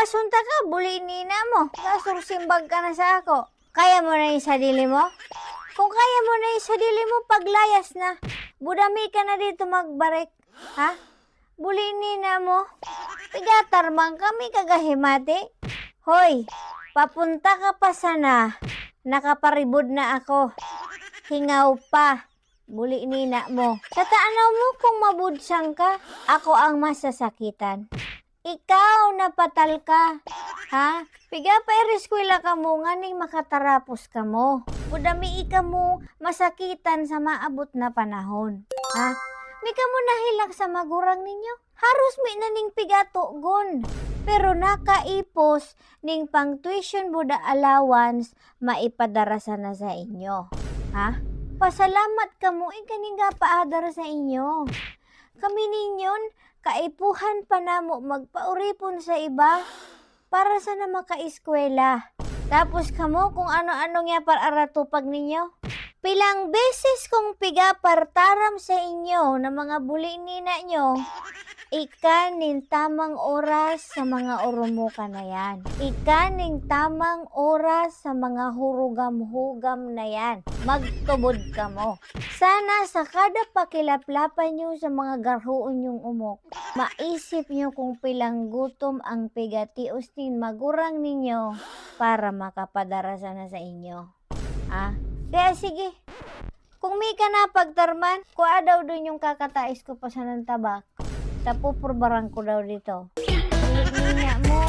Nagasunta ka, buli nina mo. Kasursimbag ka na sa ako. Kaya mo na yung sarili mo? Kung kaya mo na yung sarili mo, paglayas na. Budami ka na dito magbarek. Ha? Buli nina mo. Tigatarmang kami kagahimati. Hoy, papunta ka pa sana. Nakaparibod na ako. Hingaw pa. Buli nina mo. Sa taanaw mo kung mabudsang ka, ako ang masasakitan. Ikaw napatal ka. Ha? Piga pa ireskwela ka mo nga ning makatarapos ka mo. Budami ika mo masakitan sa maabot na panahon. Ha? Di ka mo nahilak sa magurang ninyo. Haros mi na ning pigato gon. Pero nakaipos ning pang tuition buda allowance maipadarasan na sa inyo. Ha? Pasalamat ka mo kaning paadara sa inyo. Kami ninyon kaipuhan pa namo magpauripon sa iba para sa na makaeskwela. Tapos kamo kung ano-ano nga para aratupag ninyo. Pilang beses kong pigapartaram sa inyo na mga buli nina nyo, ikaning tamang oras sa mga urumo ka na yan. Ikaning tamang oras sa mga hurugam-hugam na yan. Magtubod ka mo. Sana sa kada pakilaplapan nyo sa mga garhoon yung umok, maisip nyo kung pilang gutom ang pigatios din magurang ninyo para makapadara sana sa inyo. Ha? Kaya sige, kung may ka na pagtarman, kuha daw dun yung kakatais ko pa sa ng tabak. Tapupurbaran ko daw dito. Hindi mo